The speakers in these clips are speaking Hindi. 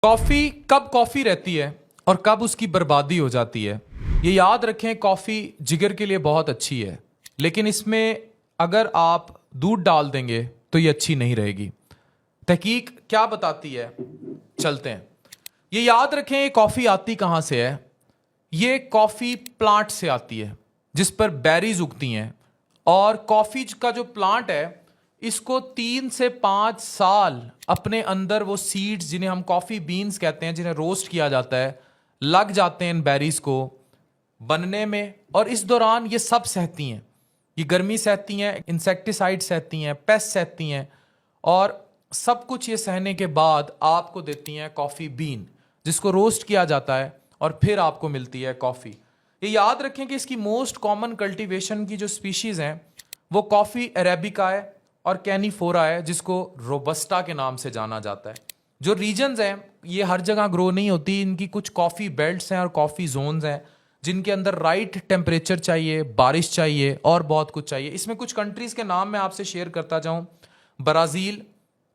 कॉफ़ी कब कॉफ़ी रहती है और कब उसकी बर्बादी हो जाती है। ये याद रखें, कॉफ़ी जिगर के लिए बहुत अच्छी है, लेकिन इसमें अगर आप दूध डाल देंगे तो ये अच्छी नहीं रहेगी। तहकीक क्या बताती है, चलते हैं। ये याद रखें, ये कॉफ़ी आती कहाँ से है। ये कॉफ़ी प्लांट से आती है जिस पर बेरीज उगती हैं, और कॉफ़ी का जो प्लांट है इसको 3 से 5 साल अपने अंदर वो सीड्स, जिन्हें हम कॉफ़ी बीन्स कहते हैं, जिन्हें रोस्ट किया जाता है, लग जाते हैं इन बेरीज को बनने में। और इस दौरान ये सब सहती हैं, ये गर्मी सहती हैं, इंसेक्टिसाइड सहती हैं, पेस्ट सहती हैं, और सब कुछ ये सहने के बाद आपको देती हैं कॉफ़ी बीन, जिसको रोस्ट किया जाता है और फिर आपको मिलती है कॉफ़ी। ये याद रखें कि इसकी मोस्ट कॉमन कल्टीवेशन की जो स्पीशीज़ हैं वो कॉफ़ी अरेबिका है और कैनीफोरा है, जिसको रोबस्टा के नाम से जाना जाता है। जो रीजन्स हैं ये हर जगह ग्रो नहीं होती, इनकी कुछ कॉफ़ी बेल्ट्स हैं और कॉफ़ी जोन्स हैं जिनके अंदर राइट टेम्परेचर चाहिए, बारिश चाहिए और बहुत कुछ चाहिए। इसमें कुछ कंट्रीज़ के नाम मैं आपसे शेयर करता जाऊँ: Brazil,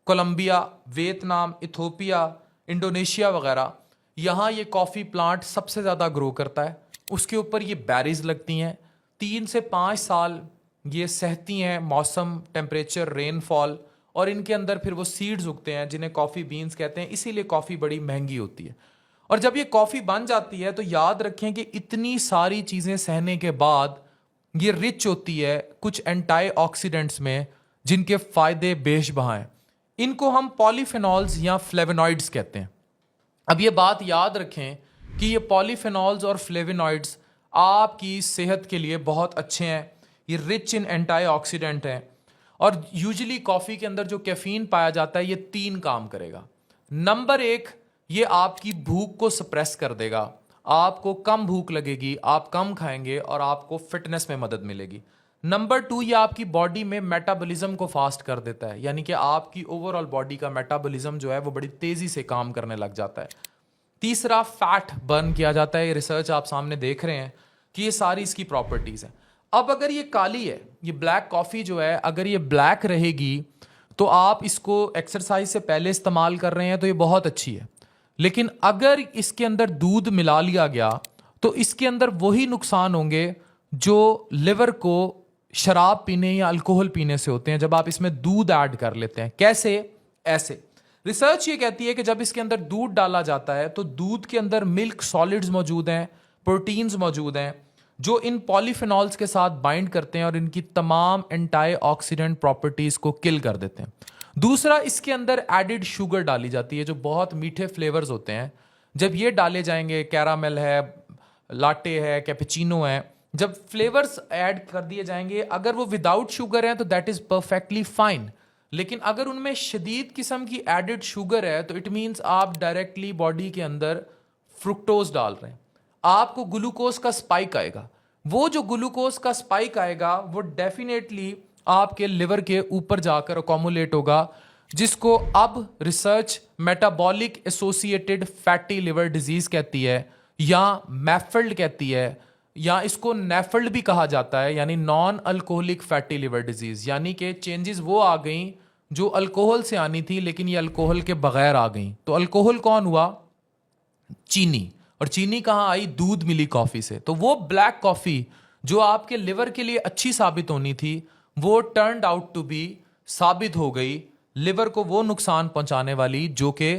Colombia, Vietnam, Ethiopia, Indonesia वगैरह। यहाँ ये कॉफ़ी प्लांट सबसे ज़्यादा ग्रो करता है। उसके ऊपर ये बैरीज लगती हैं, 3 से 5 साल ये सहती हैं मौसम, टेम्परेचर, रेनफॉल, और इनके अंदर फिर वो सीड्स उगते हैं जिन्हें कॉफ़ी बीन्स कहते हैं। इसीलिए कॉफ़ी बड़ी महंगी होती है। और जब ये कॉफ़ी बन जाती है तो याद रखें कि इतनी सारी चीज़ें सहने के बाद ये रिच होती है कुछ एंटीऑक्सीडेंट्स में, जिनके फ़ायदे बेशबहा हैं। इनको हम पॉलीफेनॉल्स या फ्लेवोनॉइड्स कहते हैं। अब ये बात याद रखें कि ये पॉलीफेनॉल्स और फ्लेवोनॉइड्स आपकी सेहत के लिए बहुत अच्छे हैं, ये रिच इन एंटीऑक्सीडेंट हैं। और यूजुअली कॉफ़ी के अंदर जो कैफीन पाया जाता है ये 3 काम करेगा। नंबर 1, ये आपकी भूख को सप्रेस कर देगा, आपको कम भूख लगेगी, आप कम खाएंगे और आपको फिटनेस में मदद मिलेगी। नंबर 2, ये आपकी बॉडी में मेटाबॉलिज्म को फास्ट कर देता है, यानी कि आपकी ओवरऑल बॉडी का मेटाबॉलिज्म जो है वो बड़ी तेज़ी से काम करने लग जाता है। तीसरा, फैट बर्न किया जाता है। ये रिसर्च आप सामने देख रहे हैं कि ये सारी इसकी प्रॉपर्टीज़ हैं। अब अगर ये काली है, ये ब्लैक कॉफ़ी जो है, अगर ये ब्लैक रहेगी तो आप इसको एक्सरसाइज से पहले इस्तेमाल कर रहे हैं तो ये बहुत अच्छी है। लेकिन अगर इसके अंदर दूध मिला लिया गया तो इसके अंदर वही नुकसान होंगे जो लिवर को शराब पीने या अल्कोहल पीने से होते हैं जब आप इसमें दूध ऐड कर लेते हैं। कैसे? ऐसे रिसर्च ये कहती है कि जब इसके अंदर दूध डाला जाता है तो दूध के अंदर मिल्क सॉलिड्स मौजूद हैं, प्रोटीन्स मौजूद हैं, जो इन पॉलीफेनॉल्स के साथ बाइंड करते हैं और इनकी तमाम एंटीऑक्सीडेंट प्रॉपर्टीज को किल कर देते हैं। दूसरा, इसके अंदर एडिड शुगर डाली जाती है, जो बहुत मीठे फ्लेवर्स होते हैं। जब ये डाले जाएंगे, कैरामेल है, लाटे है, कैपेचिनो है, जब फ्लेवर्स ऐड कर दिए जाएंगे, अगर वो विदाउट शुगर है तो दैट इज परफेक्टली फाइन। लेकिन अगर उनमें शदीद किस्म की एडिड शुगर है तो इट मीन्स आप डायरेक्टली बॉडी के अंदर फ्रुक्टोज डाल रहे हैं, आपको ग्लूकोज का स्पाइक आएगा। वो जो ग्लूकोज का स्पाइक आएगा वो डेफिनेटली आपके लिवर के ऊपर जाकर अकोमुलेट होगा, जिसको अब research metabolic associated fatty liver disease कहती है, या मैफल्ड कहती है, या इसको नेफल्ड भी कहा जाता है, यानी non alcoholic fatty liver disease. यानी कि चेंजेस वो आ गई जो अल्कोहल से आनी थी लेकिन ये अल्कोहल के बगैर आ गई। तो अल्कोहल कौन हुआ? चीनी। और चीनी कहाँ आई? दूध मिली कॉफी से। तो वो ब्लैक कॉफी जो आपके लिवर के लिए अच्छी साबित होनी थी वो टर्न्ड आउट टू बी, साबित हो गई लिवर को वो नुकसान पहुंचाने वाली जो कि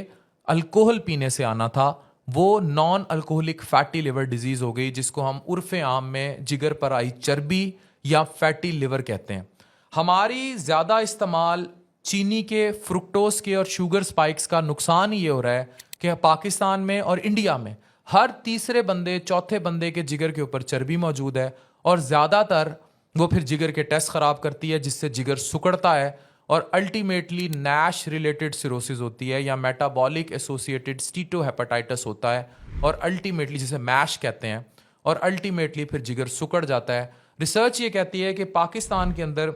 अल्कोहल पीने से आना था। वो non alcoholic fatty liver disease हो गई, जिसको हम उर्फे आम में जिगर पर आई चर्बी या फैटी लिवर कहते हैं। हमारी ज्यादा इस्तेमाल चीनी के, फ्रुक्टोज के और शुगर स्पाइक्स का नुकसान ये हो रहा है कि पाकिस्तान में और इंडिया में हर तीसरे बंदे, चौथे बंदे के जिगर के ऊपर चर्बी मौजूद है, और ज़्यादातर वो फिर जिगर के टेस्ट ख़राब करती है, जिससे जिगर सिकुड़ता है और अल्टीमेटली नैश रिलेटेड सिरोसिस होती है, या मेटाबॉलिक एसोसिएटेड स्टीटोहेपेटाइटिस होता है, और अल्टीमेटली जिसे मैश कहते हैं, और अल्टीमेटली फिर जिगर सिकुड़ जाता है। रिसर्च ये कहती है कि पाकिस्तान के अंदर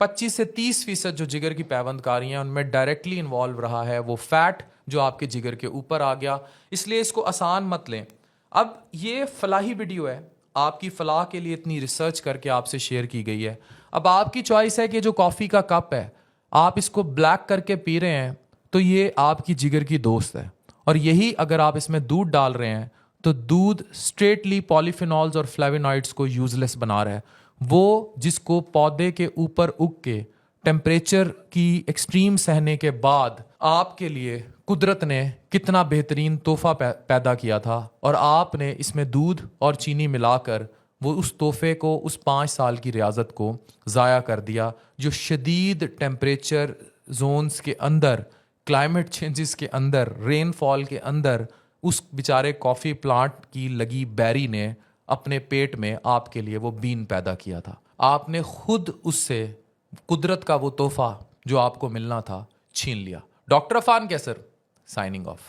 25 से 30% जो जिगर की पैवंदकारी हैं उनमें डायरेक्टली इन्वॉल्व रहा है वो फैट जो आपके जिगर के ऊपर आ गया। इसलिए इसको आसान मत लें। अब ये फलाही वीडियो है, आपकी फलाह के लिए इतनी रिसर्च करके आपसे शेयर की गई है। अब आपकी चॉइस है कि जो कॉफ़ी का कप है आप इसको ब्लैक करके पी रहे हैं तो ये आपकी जिगर की दोस्त है, और यही अगर आप इसमें दूध डाल रहे हैं तो दूध स्ट्रेटली पॉलीफिनॉल्स और फ्लेवोनॉइड्स को यूजलेस बना रहा है। वो जिसको पौधे के ऊपर उग के टेम्परेचर की एक्सट्रीम सहने के बाद आपके लिए कुदरत ने कितना बेहतरीन तोहफा पैदा किया था, और आपने इसमें दूध और चीनी मिलाकर वो उस तोहफे को, उस 5 साल की रियाजत को ज़ाया कर दिया, जो शदीद टेम्परेचर जोन्स के अंदर, क्लाइमेट चेंजेस के अंदर, रेनफॉल के अंदर उस बेचारे कॉफ़ी प्लांट की लगी बैरी ने अपने पेट में आपके लिए वो बीन पैदा किया था। आपने खुद उससे कुदरत का वो तोहफा जो आपको मिलना था छीन लिया। डॉक्टर अफान कैसर साइनिंग ऑफ।